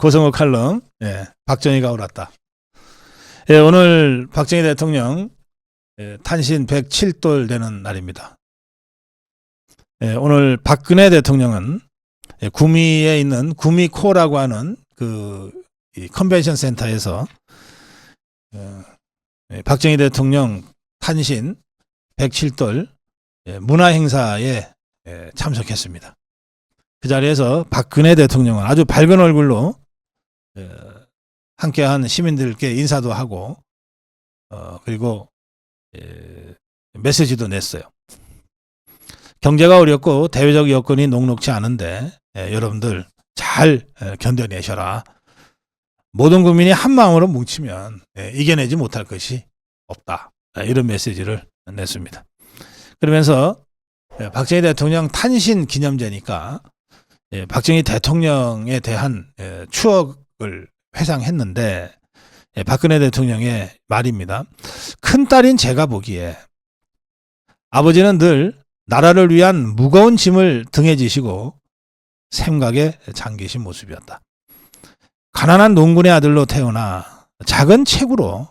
고성호 칼럼, 박정희가 옳았다. 오늘 박정희 대통령 탄신 107돌 되는 날입니다. 오늘 박근혜 대통령은 구미에 있는 구미코라고 하는 이 컨벤션 센터에서 박정희 대통령 탄신 107돌 문화 행사에 참석했습니다. 그 자리에서 박근혜 대통령은 아주 밝은 얼굴로 함께한 시민들께 인사도 하고 그리고 메시지도 냈어요. 경제가 어렵고 대외적 여건이 녹록지 않은데 여러분들 잘 견뎌내셔라. 모든 국민이 한마음으로 뭉치면 이겨내지 못할 것이 없다. 이런 메시지를 냈습니다. 그러면서 박정희 대통령 탄신 기념제니까 박정희 대통령에 대한 추억을 회상했는데 박근혜 대통령의 말입니다. 큰딸인 제가 보기에 아버지는 늘 나라를 위한 무거운 짐을 등에 지시고 생각에 잠기신 모습이었다. 가난한 농군의 아들로 태어나 작은 체구로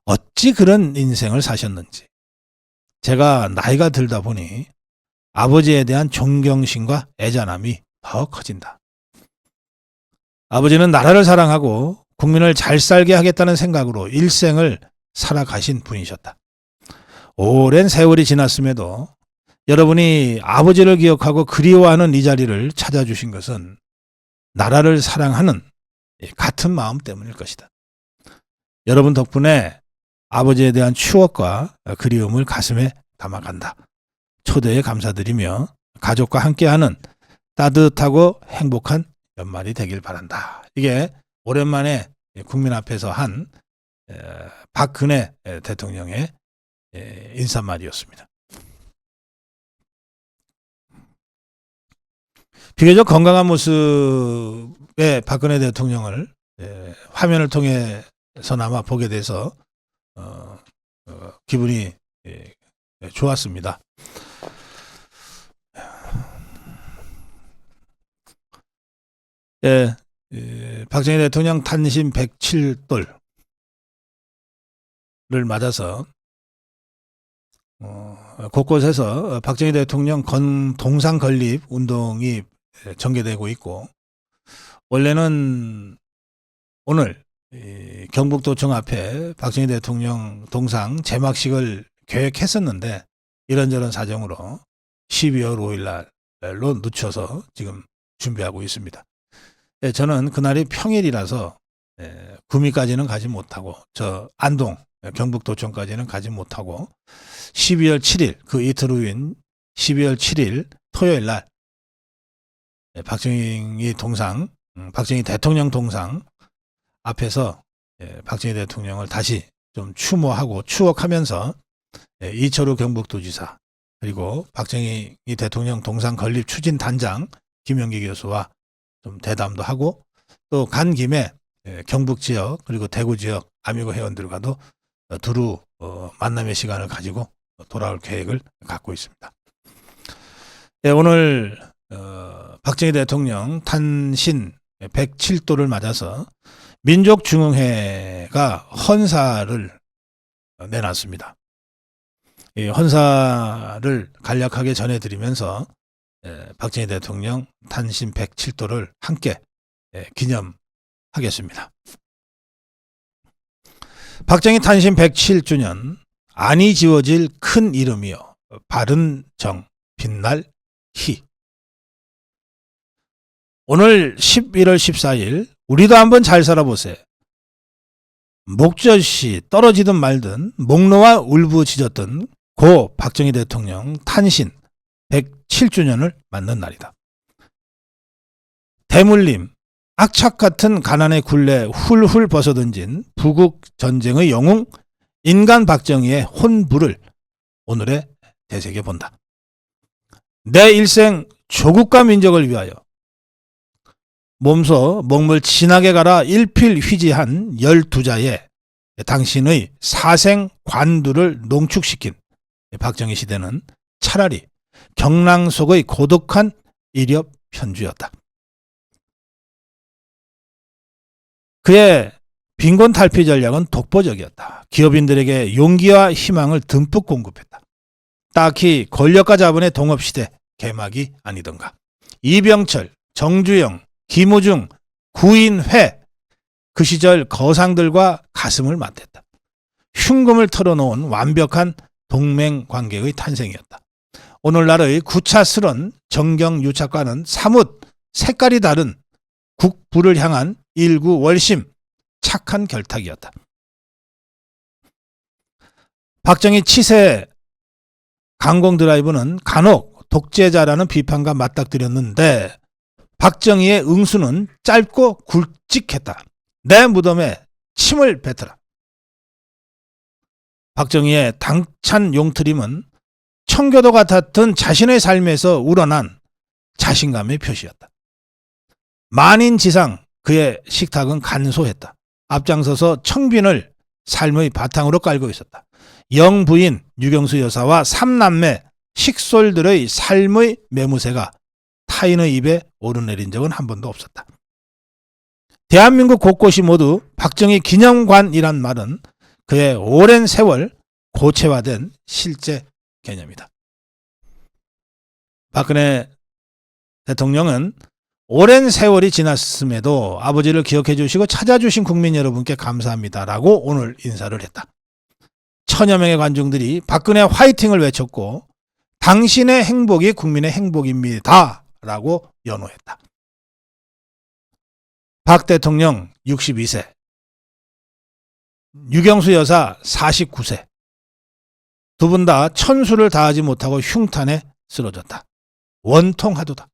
어찌 그런 인생을 사셨는지 제가 나이가 들다 보니 아버지에 대한 존경심과 애잔함이 더 커진다. 아버지는 나라를 사랑하고 국민을 잘 살게 하겠다는 생각으로 일생을 살아가신 분이셨다. 오랜 세월이 지났음에도 여러분이 아버지를 기억하고 그리워하는 이 자리를 찾아주신 것은 나라를 사랑하는 같은 마음 때문일 것이다. 여러분 덕분에 아버지에 대한 추억과 그리움을 가슴에 담아간다. 초대에 감사드리며 가족과 함께하는 따뜻하고 행복한 연말이 되길 바란다. 이게 오랜만에 국민 앞에서 한 박근혜 대통령의 인사말이었습니다. 비교적 건강한 모습의 박근혜 대통령을 화면을 통해서나마 보게 돼서 기분이 좋았습니다. 박정희 대통령 탄신 107돌을 맞아서 곳곳에서 박정희 대통령 동상 건립 운동이 전개되고 있고, 원래는 오늘 경북도청 앞에 박정희 대통령 동상 제막식을 계획했었는데 이런저런 사정으로 12월 5일 날로 늦춰서 지금 준비하고 있습니다. 저는 그날이 평일이라서 구미까지는 가지 못하고 저 안동 경북도청까지는 가지 못하고 12월 7일 그 이틀 후인 12월 7일 토요일 날 박정희 대통령 동상 앞에서 박정희 대통령을 다시 좀 추모하고 추억하면서 이철우 경북도지사 그리고 박정희 대통령 동상 건립 추진 단장 김영기 교수와 좀 대담도 하고 또 간 김에 경북 지역 그리고 대구 지역 아미고 회원들과도 두루 만남의 시간을 가지고 돌아올 계획을 갖고 있습니다. 오늘 박정희 대통령 탄신 107돌을 맞아서 민족중흥회가 헌사를 내놨습니다. 이 헌사를 간략하게 전해드리면서 박정희 대통령 탄신 107돌을 함께 기념하겠습니다. 박정희 탄신 107주년 안이 지워질 큰 이름이여 바른 정 빛날 희. 오늘 11월 14일 우리도 한번 잘 살아보세. 목젖이 떨어지든 말든 목놓아 울부짖었던 고 박정희 대통령 탄신 107주년을 맞는 날이다. 대물림, 악착 같은 가난의 굴레 훌훌 벗어던진 부국 전쟁의 영웅 인간 박정희의 혼부를 오늘에 되새겨 본다. 내 일생 조국과 민족을 위하여 몸소 목물 진하게 갈아 일필휘지한 12자의 당신의 사생 관두를 농축시킨 박정희 시대는 차라리 경랑 속의 고독한 이력 편주였다. 그의 빈곤 탈피 전략은 독보적이었다. 기업인들에게 용기와 희망을 듬뿍 공급했다. 딱히 권력과 자본의 동업시대 개막이 아니던가. 이병철, 정주영, 김우중, 구인회, 그 시절 거상들과 가슴을 맞댔다. 흉금을 털어놓은 완벽한 동맹관계의 탄생이었다. 오늘날의 구차스런 정경유착과는 사뭇 색깔이 다른 국부를 향한 일구월심, 착한 결탁이었다. 박정희 치세 강공 드라이브는 간혹 독재자라는 비판과 맞닥뜨렸는데 박정희의 응수는 짧고 굵직했다. 내 무덤에 침을 뱉어라. 박정희의 당찬 용트림은 청교도 같았던 자신의 삶에서 우러난 자신감의 표시였다. 만인지상 그의 식탁은 간소했다. 앞장서서 청빈을 삶의 바탕으로 깔고 있었다. 영부인 유경수 여사와 삼남매 식솔들의 삶의 매무새가 타인의 입에 오르내린 적은 한 번도 없었다. 대한민국 곳곳이 모두 박정희 기념관이란 말은 그의 오랜 세월 고체화된 실제 개념이다. 박근혜 대통령은 오랜 세월이 지났음에도 아버지를 기억해 주시고 찾아주신 국민 여러분께 감사합니다라고 오늘 인사를 했다. 천여 명의 관중들이 박근혜 화이팅을 외쳤고 당신의 행복이 국민의 행복입니다 라고 연호했다. 박 대통령 62세, 유경수 여사 49세, 두 분 다 천수를 다하지 못하고 흉탄에 쓰러졌다. 원통하도다.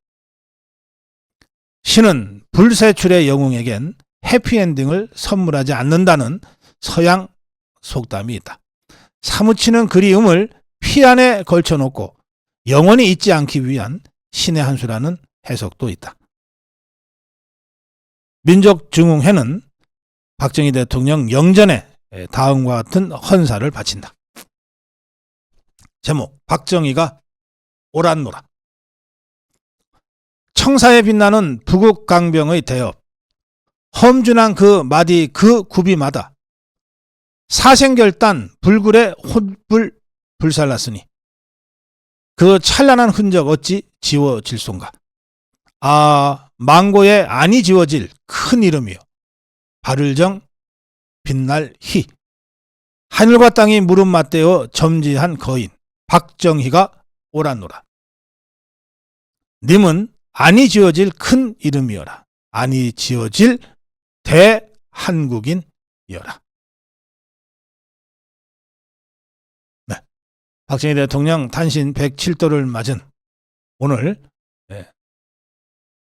신은 불세출의 영웅에겐 해피엔딩을 선물하지 않는다는 서양 속담이 있다. 사무치는 그리움을 피 안에 걸쳐놓고 영원히 잊지 않기 위한 신의 한 수라는 해석도 있다. 민족중흥회는 박정희 대통령 영전에 다음과 같은 헌사를 바친다. 제목, 박정희가 오란노라. 청사에 빛나는 부국강병의 대업, 험준한 그 마디 그 굽이마다 사생결단 불굴에 혼불 불살랐으니 그 찬란한 흔적 어찌 지워질소인가. 아, 망고에 아니 지워질 큰 이름이요, 발을정 빛날 희. 하늘과 땅이 무릎 맞대어 점지한 거인 박정희가 오란노라. 님은 아니 지어질 큰 이름이여라. 아니 지어질 대한국인이여라. 네, 박정희 대통령 탄신 107도를 맞은 오늘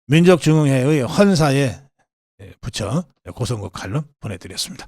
민족중흥회의 헌사에 붙여 고성국 칼럼 보내드렸습니다.